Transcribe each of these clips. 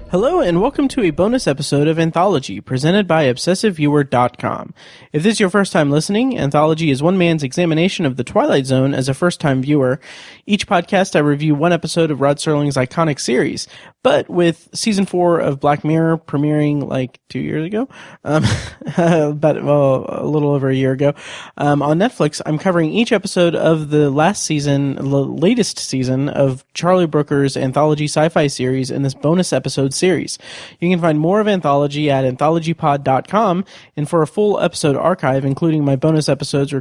Hello and welcome to a bonus episode of Anthology, presented by ObsessiveViewer.com. If this is your first time listening, Anthology is one man's examination of the Twilight Zone as a first-time viewer. Each podcast I review one episode of Rod Serling's iconic series, but with Season 4 of Black Mirror premiering like 2 years ago, a little over a year ago, on Netflix, I'm covering each episode of the latest season of Charlie Brooker's Anthology sci-fi series in this bonus episode series. You can find more of Anthology at anthologypod.com, and for a full episode archive, including my bonus episodes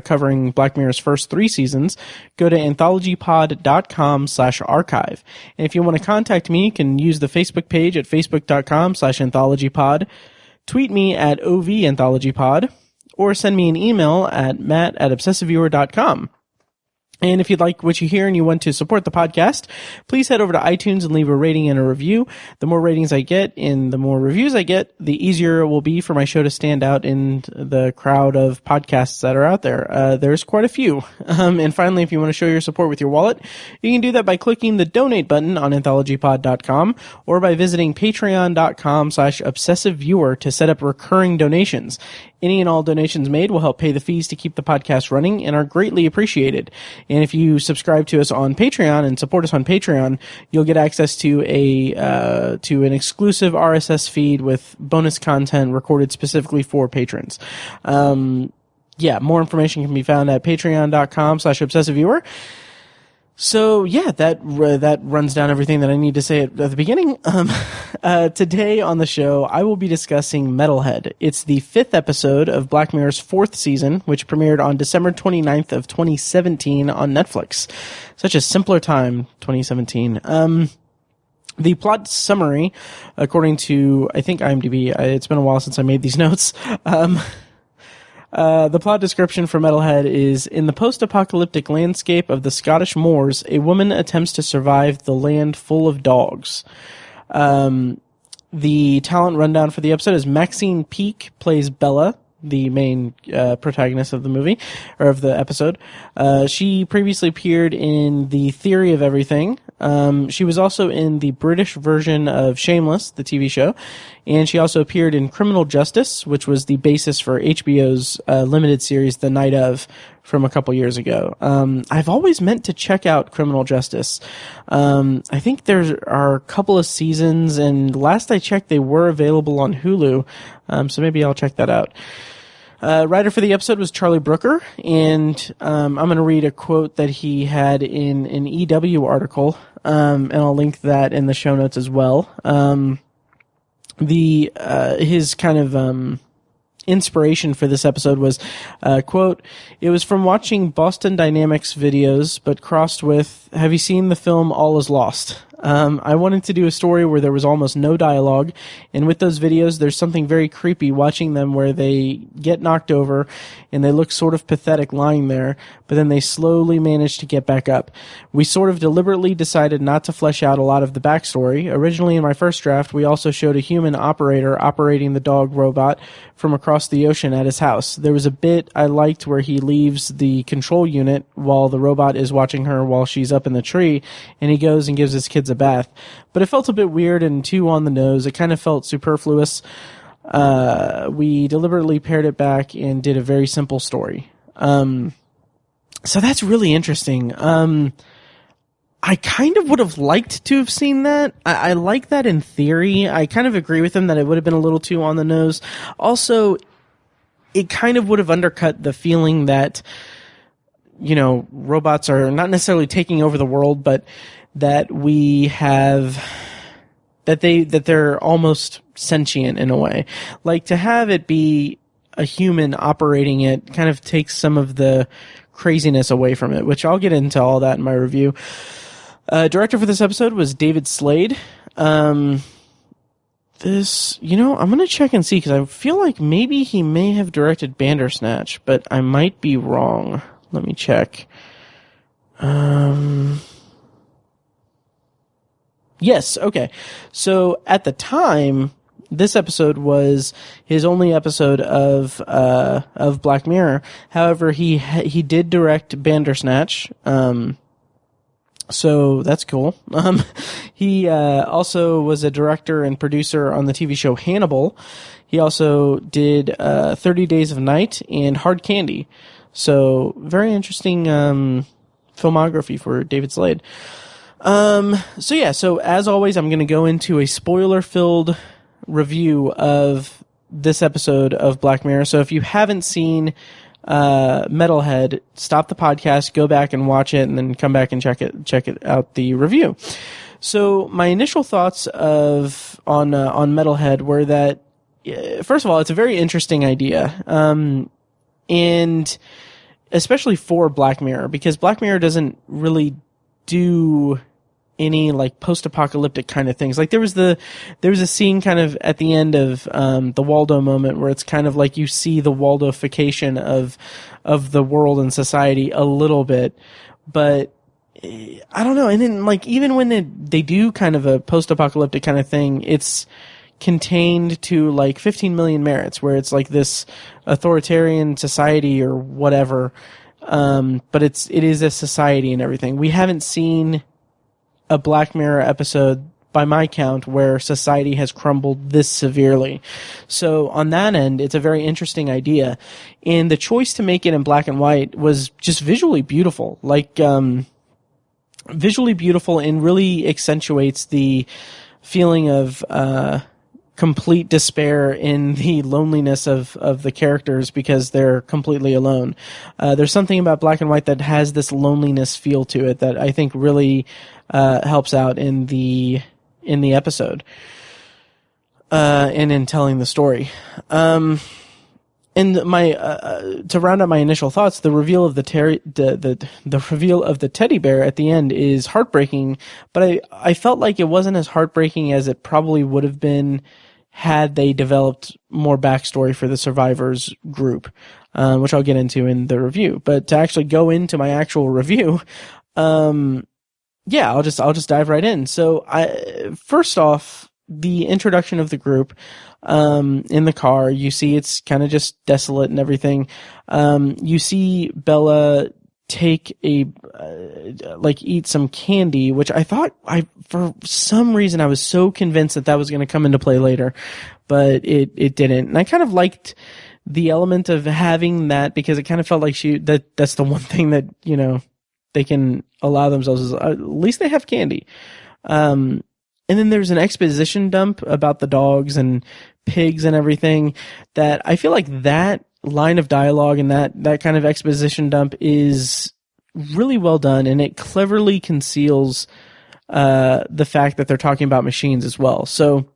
covering Black Mirror's first 3 seasons, go to anthologypod.com/archive. And if you want to contact me, you can use the Facebook page at facebook.com/anthologypod, tweet me at OVAnthologypod, or send me an email at matt@obsessiveviewer.com. And if you'd like what you hear and you want to support the podcast, please head over to iTunes and leave a rating and a review. The more ratings I get and the more reviews I get, the easier it will be for my show to stand out in the crowd of podcasts that are out there. There's quite a few. And finally, if you want to show your support with your wallet, you can do that by clicking the donate button on anthologypod.com or by visiting patreon.com/obsessiveviewer to set up recurring donations. Any and all donations made will help pay the fees to keep the podcast running and are greatly appreciated. And if you subscribe to us on Patreon and support us on Patreon, you'll get access to an exclusive RSS feed with bonus content recorded specifically for patrons. More information can be found at patreon.com/obsessiveviewer. So yeah, that runs down everything that I need to say at the beginning. Today on the show, I will be discussing Metalhead. It's the 5th episode of Black Mirror's 4th season, which premiered on December 29th of 2017 on Netflix. Such a simpler time, 2017. The plot summary, according to, I think, IMDb, it's been a while since I made these notes. The plot description for Metalhead is, in the post-apocalyptic landscape of the Scottish moors, a woman attempts to survive the land full of dogs. The talent rundown for the episode is Maxine Peake plays Bella, the main protagonist of the movie, or of the episode. She previously appeared in The Theory of Everything. She was also in the British version of Shameless, the TV show, and she also appeared in Criminal Justice, which was the basis for HBO's limited series The Night Of from a couple years ago. I've always meant to check out Criminal Justice. I think there are a couple of seasons, and last I checked they were available on Hulu, so maybe I'll check that out. Writer for the episode was Charlie Brooker, and I'm going to read a quote that he had in an EW article, and I'll link that in the show notes as well. His kind of inspiration for this episode was, quote, "It was from watching Boston Dynamics videos, but crossed with, have you seen the film All Is Lost? I wanted to do a story where there was almost no dialogue, and with those videos, there's something very creepy watching them where they get knocked over, and they look sort of pathetic lying there, but then they slowly manage to get back up. We sort of deliberately decided not to flesh out a lot of the backstory. Originally, in my first draft, we also showed a human operator operating the dog robot from across the ocean at his house. There was a bit I liked where he leaves the control unit while the robot is watching her while she's up in the tree, and he goes and gives his kids a bath. But it felt a bit weird and too on the nose. It kind of felt superfluous. We deliberately pared it back and did a very simple story." So that's really interesting. I kind of would have liked to have seen that. I like that in theory. I kind of agree with him that it would have been a little too on the nose. Also, it kind of would have undercut the feeling that, robots are not necessarily taking over the world, but that they're almost sentient in a way. Like, to have it be a human operating it kind of takes some of the craziness away from it, which I'll get into all that in my review. Director for this episode was David Slade. I'm going to check and see, because I feel like maybe he may have directed Bandersnatch, but I might be wrong. Let me check. Yes, okay. So at the time, this episode was his only episode of Black Mirror. However, he did direct Bandersnatch, So that's cool. He also was a director and producer on the TV show Hannibal. He also did 30 Days of Night and Hard Candy. So very interesting filmography for David Slade. So as always, I'm going to go into a spoiler-filled review of this episode of Black Mirror. So if you haven't seen Metalhead, stop the podcast, go back and watch it, and then come back and check it out, the review. So my initial thoughts on Metalhead were that, first of all, it's a very interesting idea, and especially for Black Mirror, because Black Mirror doesn't really do any like post-apocalyptic kind of things. Like there was a scene kind of at the end of the Waldo moment where it's kind of like you see the Waldoification of the world and society a little bit, but I don't know. And then like even when they do kind of a post-apocalyptic kind of thing, it's contained to like 15 million merits, where it's like this authoritarian society or whatever, but it is a society and everything. We haven't seen a Black Mirror episode, by my count, where society has crumbled this severely. So on that end, it's a very interesting idea. And the choice to make it in black and white was just visually beautiful. Like, visually beautiful, and really accentuates the feeling of, complete despair in the loneliness of the characters because they're completely alone. There's something about black and white that has this loneliness feel to it that I think really helps out in the episode and in telling the story. And my to round out my initial thoughts, the reveal of the reveal of the teddy bear at the end is heartbreaking, but I felt like it wasn't as heartbreaking as it probably would have been had they developed more backstory for the survivors group, which I'll get into in the review. But to actually go into my actual review, I'll just dive right in. So first off, the introduction of the group, in the car, you see it's kind of just desolate and everything. You see Bella take eat some candy, which I thought for some reason I was so convinced that was going to come into play later, but it didn't. And I kind of liked the element of having that, because it kind of felt like that's the one thing that, they can allow themselves is at least they have candy. And then there's an exposition dump about the dogs and pigs and everything that I feel like that line of dialogue and that kind of exposition dump is really well done, and it cleverly conceals the fact that they're talking about machines as well. So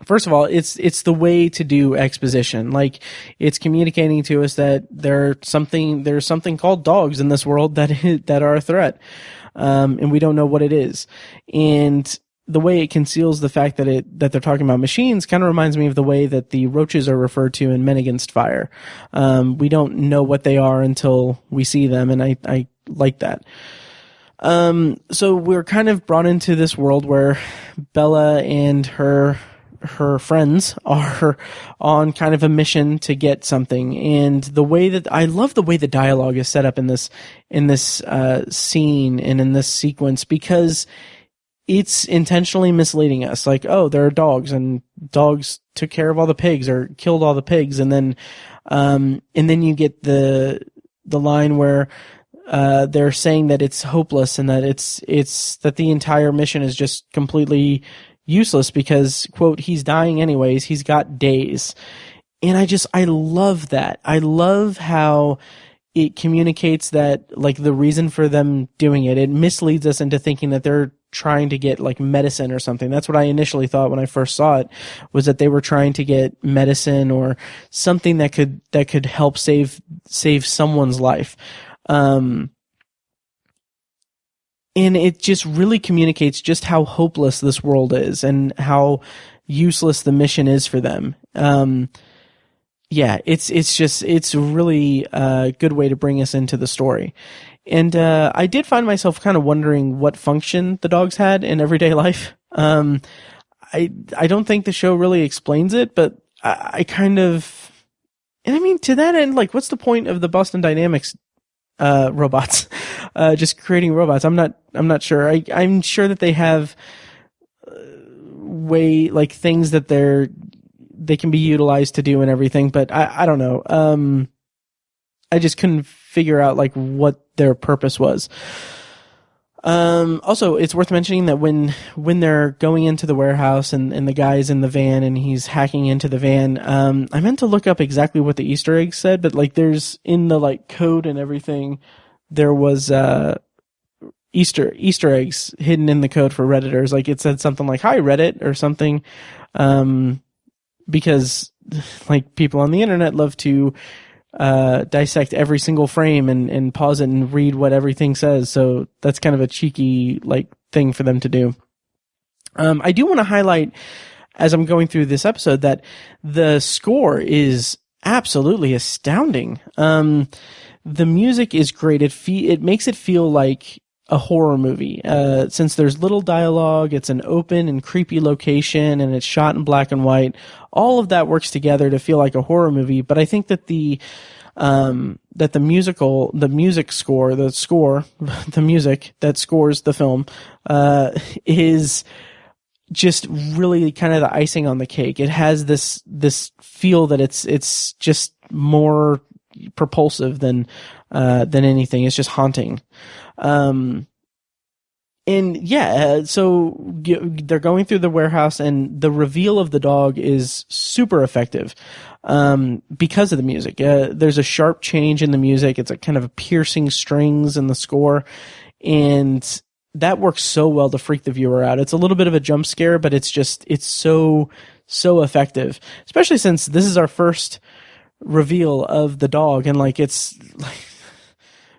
first of all, it's the way to do exposition. Like, it's communicating to us that there's something called dogs in this world that are a threat, and we don't know what it is. And the way it conceals the fact that they're talking about machines kind of reminds me of the way that the roaches are referred to in Men Against Fire. We don't know what they are until we see them, and I like that. So we're kind of brought into this world where Bella and her friends are on kind of a mission to get something, and the way that I love the way the dialogue is set up in this scene and in this sequence, because it's intentionally misleading us. Like, oh, there are dogs, and dogs took care of all the pigs or killed all the pigs, and then you get the line where they're saying that it's hopeless and that it's that the entire mission is just completely useless because, quote, he's dying anyways, he's got days. And I love that. I love how it communicates that, like, the reason for them doing it misleads us into thinking that they're trying to get like medicine or something. That's what I initially thought when I first saw it, was that they were trying to get medicine or something that could help save someone's life. And it just really communicates just how hopeless this world is and how useless the mission is for them. It's really a good way to bring us into the story. And I did find myself kind of wondering what function the dogs had in everyday life. I don't think the show really explains it, but I kind of, and I mean, to that end, like, what's the point of the Boston Dynamics robots? Just creating robots. I'm not not sure. I'm sure that they have things that they can be utilized to do and everything, but I don't know. I just couldn't figure out like what their purpose was. Also, it's worth mentioning that when they're going into the warehouse and the guy's in the van and he's hacking into the van, I meant to look up exactly what the Easter egg said, but like there's in the like code and everything, there was Easter eggs hidden in the code for Redditors. Like it said something like "Hi Reddit" or something, because like people on the internet love to dissect every single frame and pause it and read what everything says. So that's kind of a cheeky like thing for them to do. I do want to highlight as I'm going through this episode that the score is absolutely astounding. The music is great. It makes it feel like a horror movie. Since there's little dialogue, it's an open and creepy location, and it's shot in black and white. All of that works together to feel like a horror movie. But I think that the music that scores the film, is just really kind of the icing on the cake. It has this feel that it's just more propulsive than anything. It's just haunting. So they're going through the warehouse, and the reveal of the dog is super effective because of the music. There's a sharp change in the music. It's a kind of a piercing strings in the score, and that works so well to freak the viewer out. It's a little bit of a jump scare, but it's so effective, especially since this is our first reveal of the dog, and like it's like,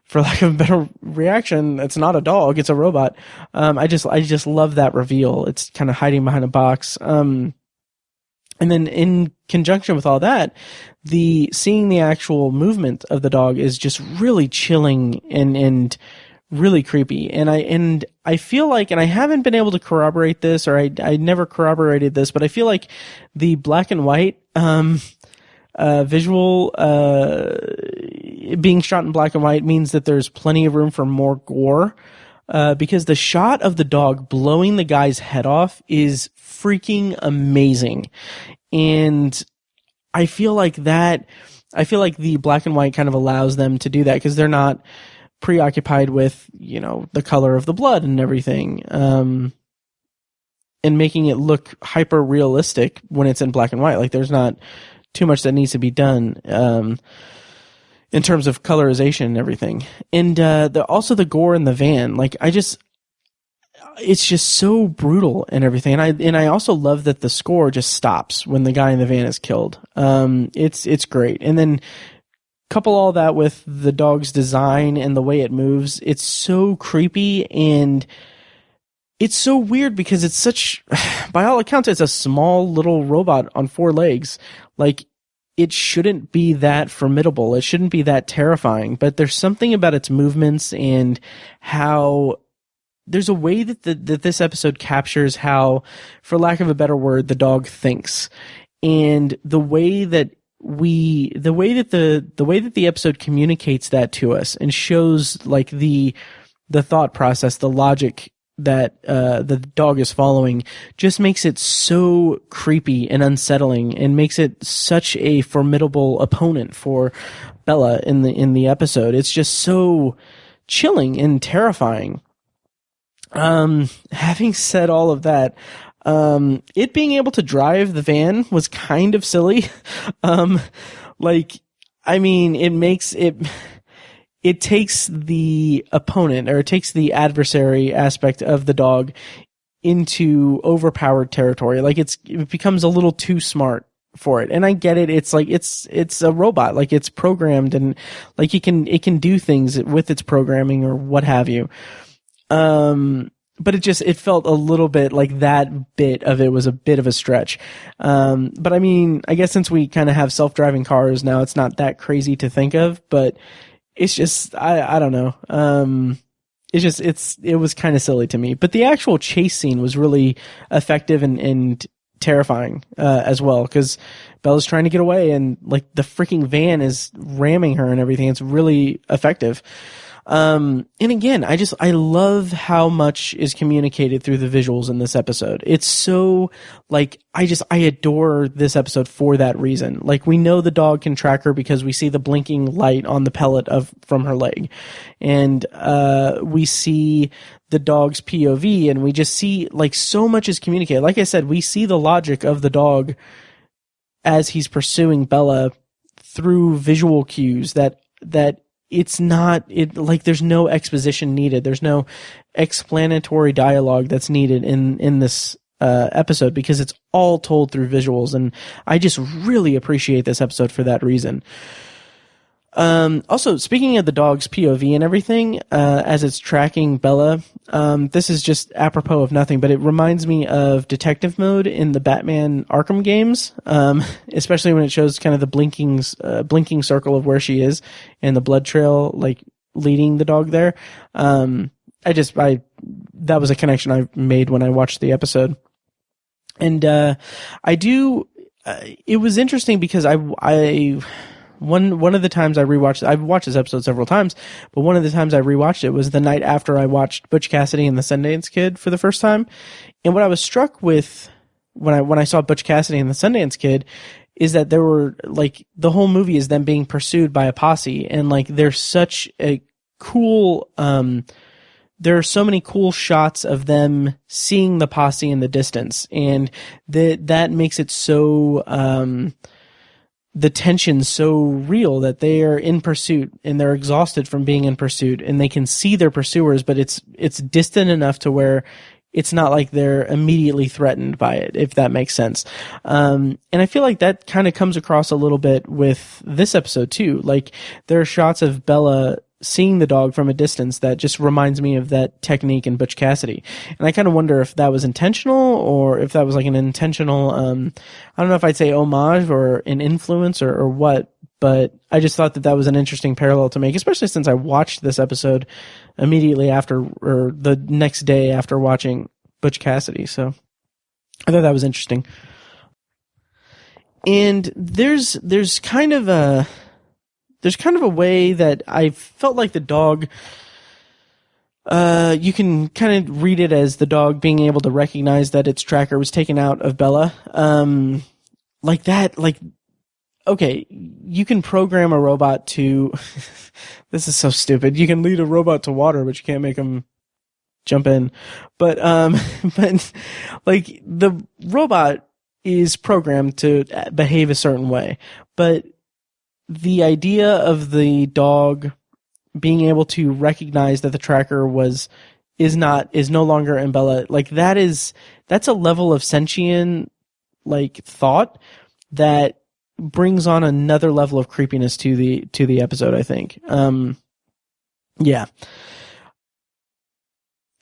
for lack of a better reaction, it's not a dog, it's a robot. I just love that reveal. It's kind of hiding behind a box. And then in conjunction with all that, seeing the actual movement of the dog is just really chilling and really creepy. And I feel like, and I haven't been able to corroborate this, or I never corroborated this, but I feel like the black and white visual being shot in black and white means that there's plenty of room for more gore, because the shot of the dog blowing the guy's head off is freaking amazing. And I feel like the black and white kind of allows them to do that because they're not preoccupied with, the color of the blood and everything, and making it look hyper realistic when it's in black and white. Like there's not too much that needs to be done in terms of colorization and everything. And also the gore in the van, like it's just so brutal and everything. And I also love that the score just stops when the guy in the van is killed. It's great. And then couple all that with the dog's design and the way it moves. It's so creepy, and it's so weird because it's by all accounts, it's a small little robot on 4 legs. Like, it shouldn't be that formidable. It shouldn't be that terrifying, but there's something about its movements and how there's a way that this episode captures how, for lack of a better word, the dog thinks. And the way that the episode communicates that to us and shows like the thought process, the logic that the dog is following, just makes it so creepy and unsettling, and makes it such a formidable opponent for Bella in the episode. It's just so chilling and terrifying. Having said all of that, it being able to drive the van was kind of silly. It takes the opponent, or it takes the adversary aspect of the dog into overpowered territory. Like it becomes a little too smart for it. And I get it. It's like, it's a robot. Like it's programmed, and like it can do things with its programming or what have you. But it felt a little bit like that bit of it was a bit of a stretch. But I mean, I guess since we kind of have self-driving cars now, it's not that crazy to think of, but it's just, I don't know. It was kind of silly to me, but the actual chase scene was really effective and terrifying, as well, because Bella's trying to get away, and like the freaking van is ramming her and everything. It's really effective. And again, I love how much is communicated through the visuals in this episode. It's so, like, I adore this episode for that reason. Like, we know the dog can track her because we see the blinking light on the pellet from her leg. And, we see the dog's POV, and we just see, like, so much is communicated. Like I said, we see the logic of the dog as he's pursuing Bella through visual cues that it's not, like, there's no exposition needed. There's no explanatory dialogue that's needed in this episode, because it's all told through visuals. And I just really appreciate this episode for that reason. Also, speaking of the dog's POV and everything, as it's tracking Bella, this is just apropos of nothing, but it reminds me of detective mode in the Batman Arkham games, especially when it shows kind of the blinking circle of where she is and the blood trail, like, leading the dog there. That was a connection I made when I watched the episode. And, it was interesting because one of the times I rewatched, I've watched this episode several times, but one of the times I rewatched it was the night after I watched Butch Cassidy and the Sundance Kid for the first time. And what I was struck with when I saw Butch Cassidy and the Sundance Kid is that there were, like, the whole movie is them being pursued by a posse, and, like, there's such a cool, there are so many cool shots of them seeing the posse in the distance, and that makes it so, the tension's so real that they are in pursuit and they're exhausted from being in pursuit, and they can see their pursuers, but it's distant enough to where it's not like they're immediately threatened by it, if that makes sense. And I feel like that kind of comes across a little bit with this episode too. Like, there are shots of Bella seeing the dog from a distance that just reminds me of that technique in Butch Cassidy. And I kind of wonder if that was intentional, or if that was like an intentional, I don't know if I'd say homage or an influence or what, but I just thought that was an interesting parallel to make, especially since I watched this episode immediately after, or the next day after watching Butch Cassidy. So I thought that was interesting. And there's kind of a way that I felt like the dog, you can kind of read it as the dog being able to recognize that its tracker was taken out of Bella. Like that, like, okay, you can program a robot to, this is so stupid. You can lead a robot to water, but you can't make them jump in. But like, the robot is programmed to behave a certain way, but the idea of the dog being able to recognize that the tracker is no longer in Bella, like, that's a level of sentient, like, thought that brings on another level of creepiness to the episode, I think. Yeah.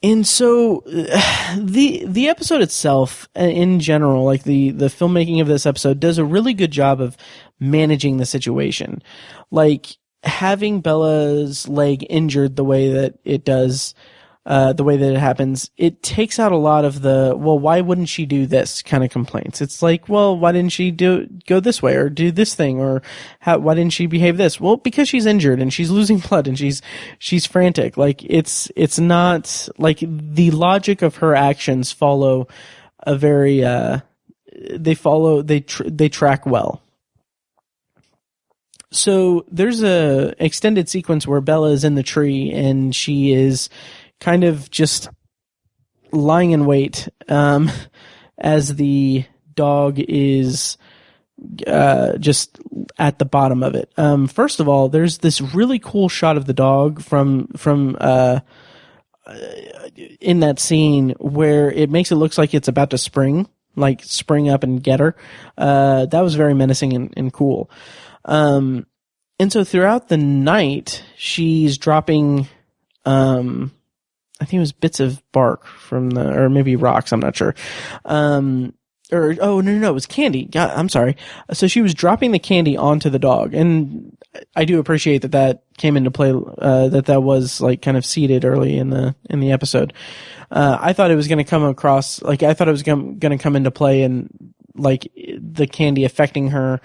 And so the episode itself, in general, like the filmmaking of this episode, does a really good job of managing the situation. Like, having Bella's leg injured the way that it does, the way that it happens, it takes out a lot of the, well, why wouldn't she do this kind of complaints. It's like, well, why didn't she go this way or do this thing, or why didn't she behave this? Well, because she's injured and she's losing blood and she's frantic. Like, it's not like the logic of her actions follow a very, they track well. So there's a extended sequence where Bella is in the tree and she is kind of just lying in wait, as the dog is, just at the bottom of it. First of all, there's this really cool shot of the dog from in that scene where it makes it look like it's about to spring up and get her. That was very menacing and cool. And so throughout the night, she's dropping, I think it was bits of bark or maybe rocks, I'm not sure. No, it was candy. God, I'm sorry. So she was dropping the candy onto the dog, and I do appreciate that came into play, that was like kind of seeded early in the episode. I thought it was going to come across, like, I thought it was going to come into play and like the candy affecting her,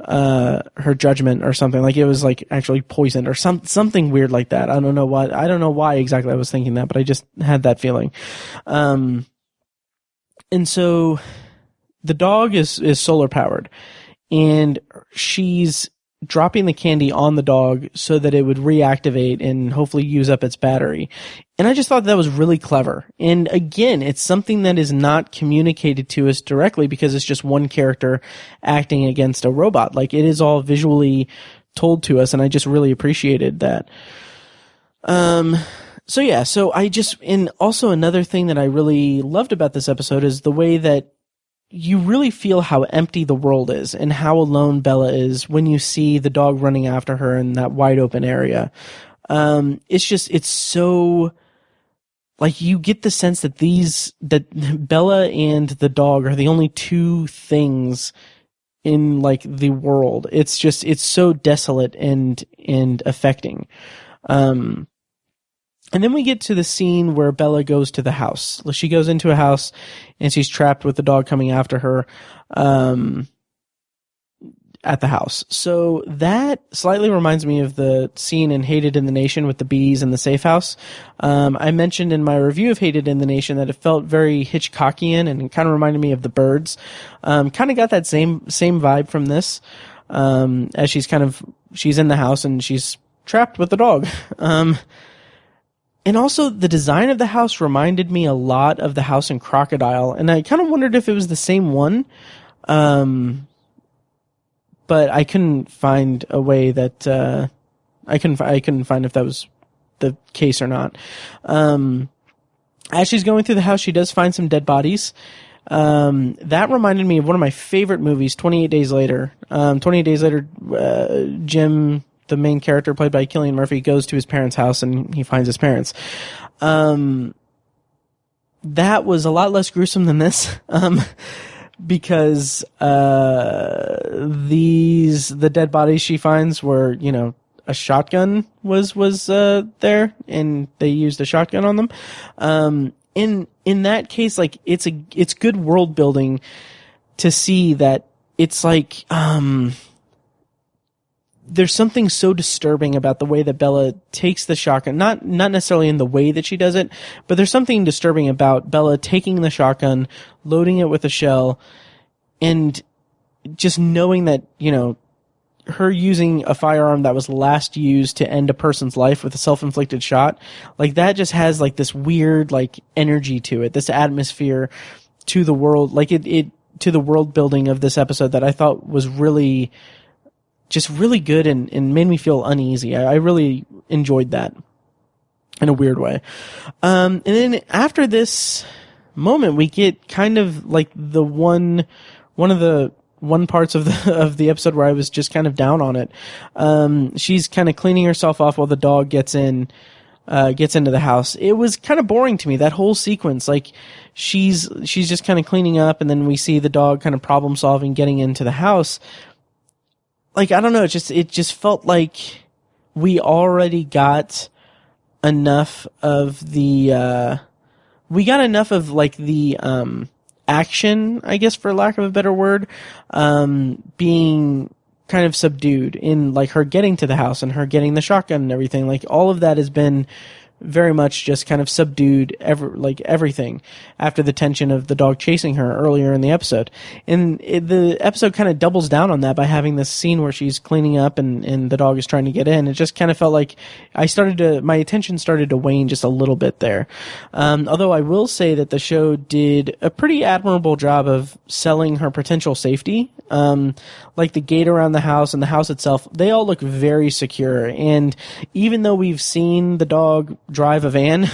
her judgment or something. Like it was like actually poisoned or something weird like that. I don't know why exactly I was thinking that, but I just had that feeling. And so the dog is solar powered, and she's dropping the candy on the dog so that it would reactivate and hopefully use up its battery. And I just thought that was really clever. And again, it's something that is not communicated to us directly because it's just one character acting against a robot. Like it is all visually told to us, and I just really appreciated that. And also another thing that I really loved about this episode is the way that you really feel how empty the world is and how alone Bella is when you see the dog running after her in that wide open area. It's so, like, you get the sense that that Bella and the dog are the only two things in, like, the world. It's so desolate and affecting. And then we get to the scene where Bella goes to the house. She goes into a house and she's trapped with the dog coming after her at the house. So that slightly reminds me of the scene in Hated in the Nation with the bees in the safe house. I mentioned in my review of Hated in the Nation that it felt very Hitchcockian and it kind of reminded me of The Birds. Kind of got that same vibe from this, as she's in the house and she's trapped with the dog. And also, the design of the house reminded me a lot of the house in Crocodile, and I kind of wondered if it was the same one, but I couldn't find a way that I couldn't find if that was the case or not. As she's going through the house, she does find some dead bodies. That reminded me of one of my favorite movies, 28 Days Later. 28 Days Later, Jim, the main character played by Cillian Murphy, goes to his parents' house and he finds his parents. That was a lot less gruesome than this, because the dead bodies she finds were, a shotgun was there, and they used a shotgun on them. In that case, like, it's good world building to see that it's like, there's something so disturbing about the way that Bella takes the shotgun, not necessarily in the way that she does it, but there's something disturbing about Bella taking the shotgun, loading it with a shell, and just knowing that, her using a firearm that was last used to end a person's life with a self-inflicted shot, like, that just has, like, this weird, like, energy to it, this atmosphere to the world, like, it to the world building of this episode that I thought was really good and made me feel uneasy. I really enjoyed that in a weird way. And then after this moment, we get kind of like one parts of the episode where I was just kind of down on it. She's kind of cleaning herself off while the dog gets into the house. It was kind of boring to me, that whole sequence. Like, she's just kind of cleaning up, and then we see the dog kind of problem solving, getting into the house. Like, I don't know, it just felt like we already got enough of the action, I guess, for lack of a better word, being kind of subdued in, like, her getting to the house and her getting the shotgun and everything. Like, all of that has been very much just kind of subdued, everything after the tension of the dog chasing her earlier in the episode. And the episode kind of doubles down on that by having this scene where she's cleaning up and the dog is trying to get in. It just kind of felt like my attention started to wane just a little bit there. Although I will say that the show did a pretty admirable job of selling her potential safety. Like the gate around the house and the house itself, they all look very secure. And even though we've seen the dog drive a van,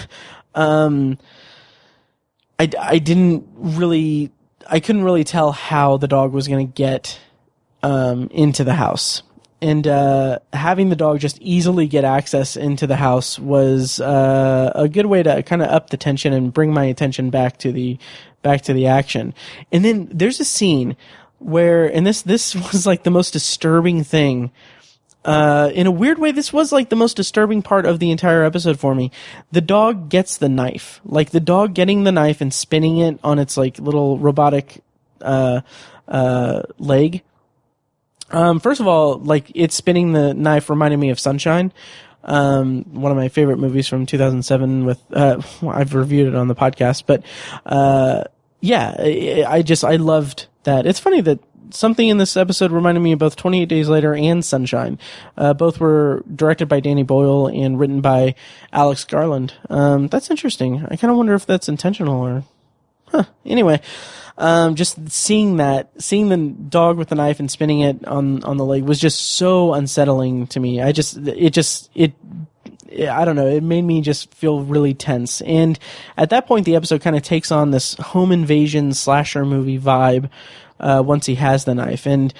I couldn't really tell how the dog was going to get into the house. And having the dog just easily get access into the house was a good way to kind of up the tension and bring my attention back to the action. And then there's a scene where, and this was like the most disturbing thing. In a weird way, this was like the most disturbing part of the entire episode for me. The dog gets the knife. Like, the dog getting the knife and spinning it on its, like, little robotic leg. First of all, like, it spinning the knife reminded me of Sunshine. One of my favorite movies from 2007 with, I've reviewed it on the podcast, but, yeah, I loved that. It's funny that something in this episode reminded me of both 28 Days Later and Sunshine. Both were directed by Danny Boyle and written by Alex Garland. That's interesting. I kind of wonder if that's intentional or, anyway. Just seeing the dog with the knife and spinning it on the leg was just so unsettling to me. I don't know. It made me just feel really tense. And at that point, the episode kind of takes on this home invasion slasher movie vibe, once he has the knife. And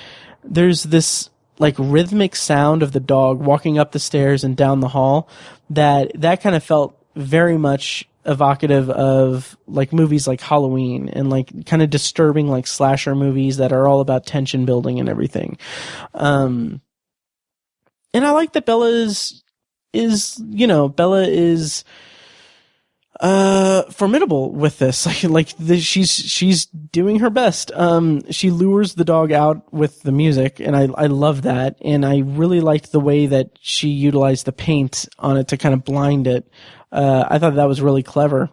there's this, like, rhythmic sound of the dog walking up the stairs and down the hall that kind of felt very much evocative of, like, movies like Halloween and, like, kind of disturbing, like, slasher movies that are all about tension building and everything. And I like that Bella is formidable with this. She's doing her best. She lures the dog out with the music, and I love that. And I really liked the way that she utilized the paint on it to kind of blind it. I thought that was really clever.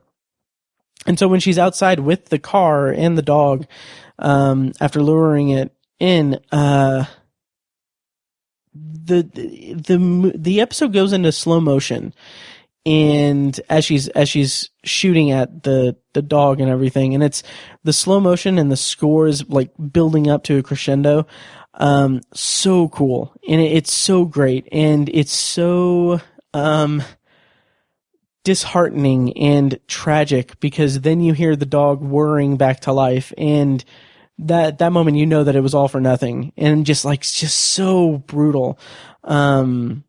And so when she's outside with the car and the dog, after luring it in, the episode goes into slow motion. And as she's shooting at the dog and everything, and it's the slow motion and the score is, like, building up to a crescendo. So cool. And it's so great. And it's so, disheartening and tragic, because then you hear the dog whirring back to life, and that moment you know that it was all for nothing, and just so brutal. And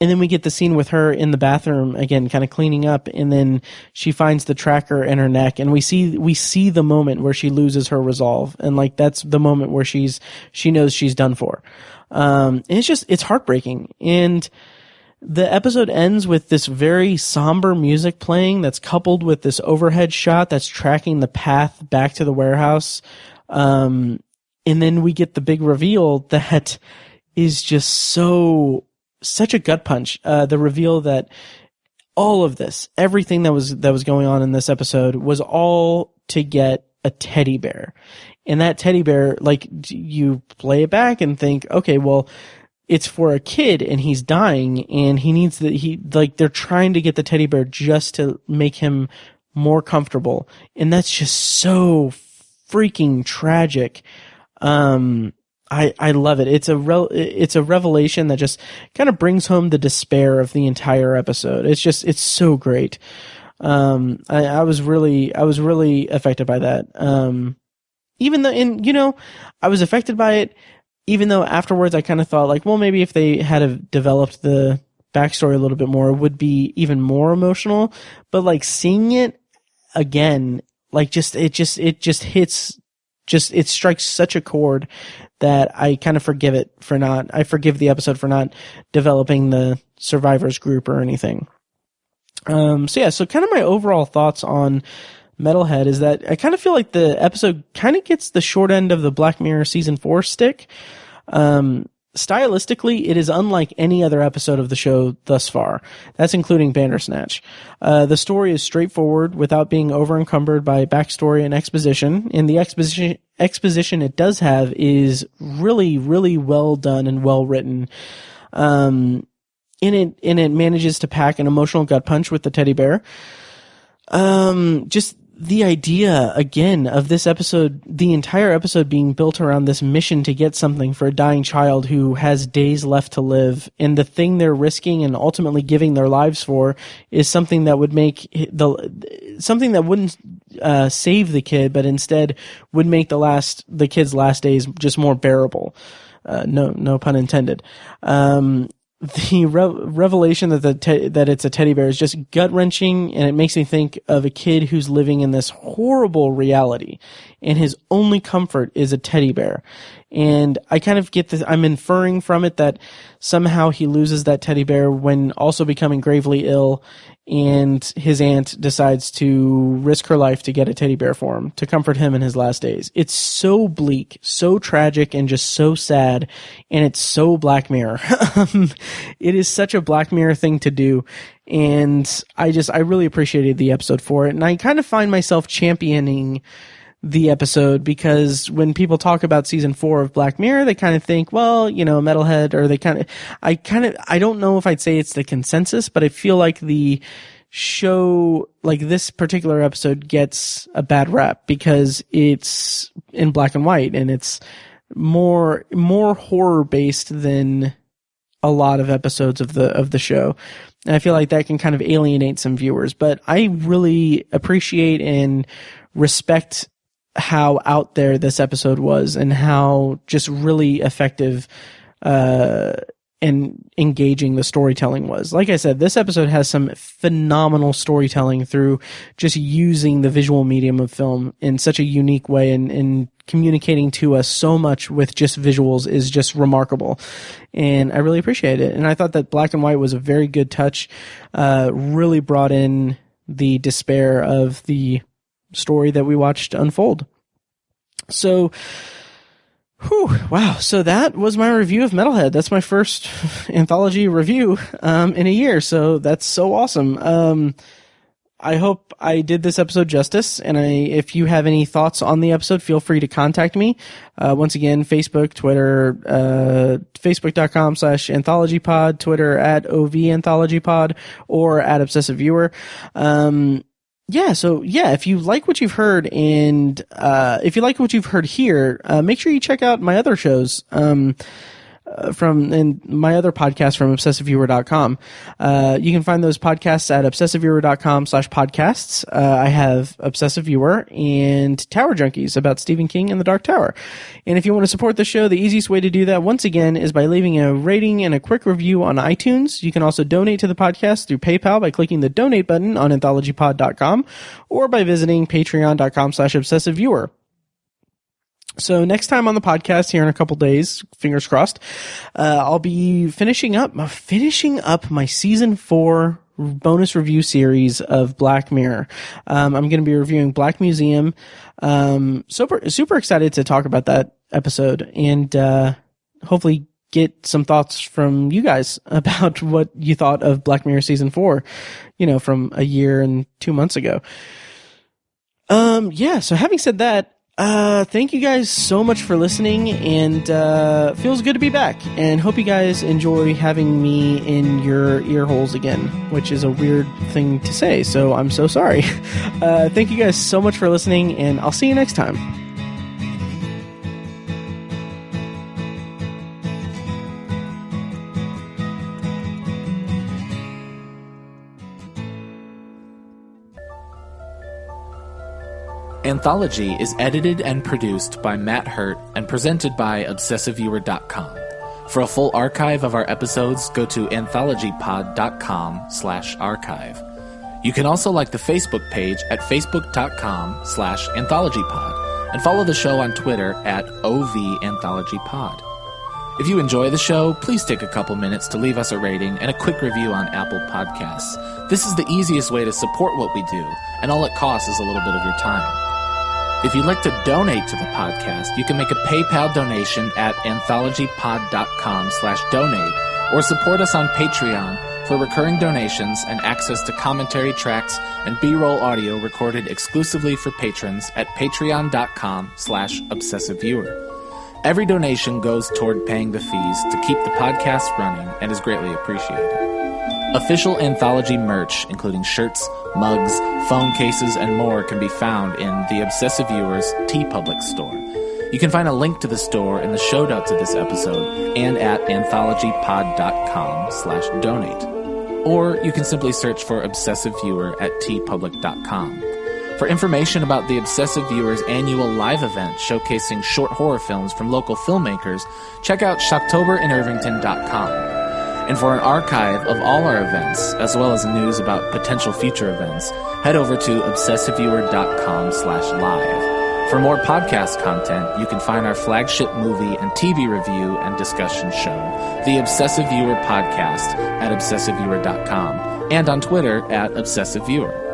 then we get the scene with her in the bathroom again, kind of cleaning up, and then she finds the tracker in her neck, and we see the moment where she loses her resolve, and, like, that's the moment where she knows she's done for. And it's heartbreaking. And the episode ends with this very somber music playing that's coupled with this overhead shot that's tracking the path back to the warehouse. And then we get the big reveal that is just such a gut punch. The reveal that all of this, everything that was going on in this episode was all to get a teddy bear. And that teddy bear, like, you play it back and think, okay, well, it's for a kid and he's dying and they're trying to get the teddy bear just to make him more comfortable. And that's just so freaking tragic. I love it. It's a revelation that just kind of brings home the despair of the entire episode. It's so great. I was really affected by that. Even though, I was affected by it, even though afterwards I kind of thought, like, well, maybe if they had have developed the backstory a little bit more, it would be even more emotional. But, like, seeing it again, like, it strikes such a chord that I kind of forgive the episode for not developing the survivors group or anything. So kind of my overall thoughts on Metalhead is that I kind of feel like the episode kind of gets the short end of the Black Mirror season 4 stick. Stylistically, it is unlike any other episode of the show thus far. That's including Bandersnatch. The story is straightforward without being over-encumbered by backstory and exposition. And the exposition it does have is really, really well done and well written. And it manages to pack an emotional gut punch with the teddy bear. Just the idea, again, of this episode, the entire episode being built around this mission to get something for a dying child who has days left to live, and the thing they're risking and ultimately giving their lives for is something that would make something that wouldn't save the kid, but instead would make the kid's last days just more bearable. No pun intended. The revelation that it's a teddy bear is just gut-wrenching, and it makes me think of a kid who's living in this horrible reality, and his only comfort is a teddy bear. And I kind of get this, I'm inferring from it that somehow he loses that teddy bear when also becoming gravely ill, and his aunt decides to risk her life to get a teddy bear for him to comfort him in his last days. It's so bleak, so tragic, and just so sad, and it's so Black Mirror. It is such a Black Mirror thing to do, and I really appreciated the episode for it, and I kind of find myself championing the episode because when people talk about season 4 of Black Mirror, they kind of think, well, Metalhead, or I don't know if I'd say it's the consensus, but I feel like the show, like this particular episode, gets a bad rap because it's in black and white and it's more horror based than a lot of episodes of the show. And I feel like that can kind of alienate some viewers, but I really appreciate and respect how out there this episode was and how just really effective and engaging the storytelling was. Like I said, this episode has some phenomenal storytelling through just using the visual medium of film in such a unique way, and communicating to us so much with just visuals is just remarkable. And I really appreciate it. And I thought that black and white was a very good touch, really brought in the despair of the story that we watched unfold. So, wow. So that was my review of Metalhead. That's my first anthology review in a year. So that's so awesome. I hope I did this episode justice. And if you have any thoughts on the episode, feel free to contact me. Once again, Facebook, Twitter, facebook.com/anthologypod, Twitter @OVAnthologypod, or @ObsessiveViewer. If you like what you've heard, and if you like what you've heard here, make sure you check out my other shows from my other podcast from obsessiveviewer.com. You can find those podcasts at obsessiveviewer.com/podcasts. I have Obsessive Viewer and Tower Junkies about Stephen King and the Dark Tower. And if you want to support the show, the easiest way to do that, once again, is by leaving a rating and a quick review on iTunes. You can also donate to the podcast through PayPal by clicking the donate button on anthologypod.com, or by visiting patreon.com/obsessiveviewer. So next time on the podcast here in a couple days, fingers crossed, I'll be finishing up my season 4 bonus review series of Black Mirror. I'm going to be reviewing Black Museum. Super excited to talk about that episode, and hopefully get some thoughts from you guys about what you thought of Black Mirror season 4, from a year and 2 months ago. So having said that, thank you guys so much for listening, and feels good to be back, and hope you guys enjoy having me in your ear holes again, which is a weird thing to say, so I'm so sorry. Thank you guys so much for listening, and I'll see you next time. Anthology is edited and produced by Matt Hurt and presented by ObsessiveViewer.com. For a full archive of our episodes, go to anthologypod.com/archive. You can also like the Facebook page at facebook.com/anthologypod and follow the show on Twitter at OVAnthologypod. If you enjoy the show, please take a couple minutes to leave us a rating and a quick review on Apple Podcasts. This is the easiest way to support what we do, and all it costs is a little bit of your time. If you'd like to donate to the podcast, you can make a PayPal donation at anthologypod.com/donate, or support us on Patreon for recurring donations and access to commentary tracks and B-roll audio recorded exclusively for patrons at patreon.com/obsessiveviewer. Every donation goes toward paying the fees to keep the podcast running and is greatly appreciated. Official Anthology merch, including shirts, mugs, phone cases, and more, can be found in the Obsessive Viewer's TeePublic store. You can find a link to the store in the show notes of this episode and at anthologypod.com/donate. Or you can simply search for Obsessive Viewer at tpublic.com. For information about the Obsessive Viewer's annual live event showcasing short horror films from local filmmakers, check out shocktoberinirvington.com. And for an archive of all our events, as well as news about potential future events, head over to obsessiveviewer.com/live. For more podcast content, you can find our flagship movie and TV review and discussion show, The Obsessive Viewer Podcast, at obsessiveviewer.com and on Twitter at obsessiveviewer.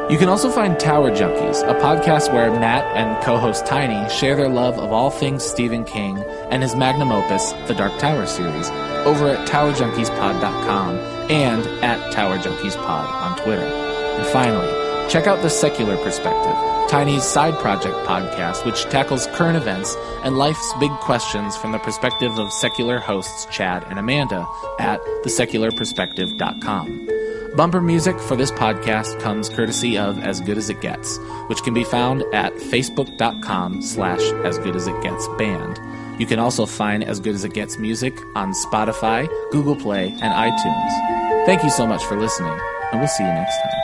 You can also find Tower Junkies, a podcast where Matt and co-host Tiny share their love of all things Stephen King and his magnum opus, the Dark Tower series, over at towerjunkiespod.com and at towerjunkiespod on Twitter. And finally, check out The Secular Perspective, Tiny's side project podcast, which tackles current events and life's big questions from the perspective of secular hosts Chad and Amanda at thesecularperspective.com. Bumper music for this podcast comes courtesy of As Good As It Gets, which can be found at facebook.com/asgoodasitgetsband. You can also find As Good As It Gets music on Spotify, Google Play, and iTunes. Thank you so much for listening, and we'll see you next time.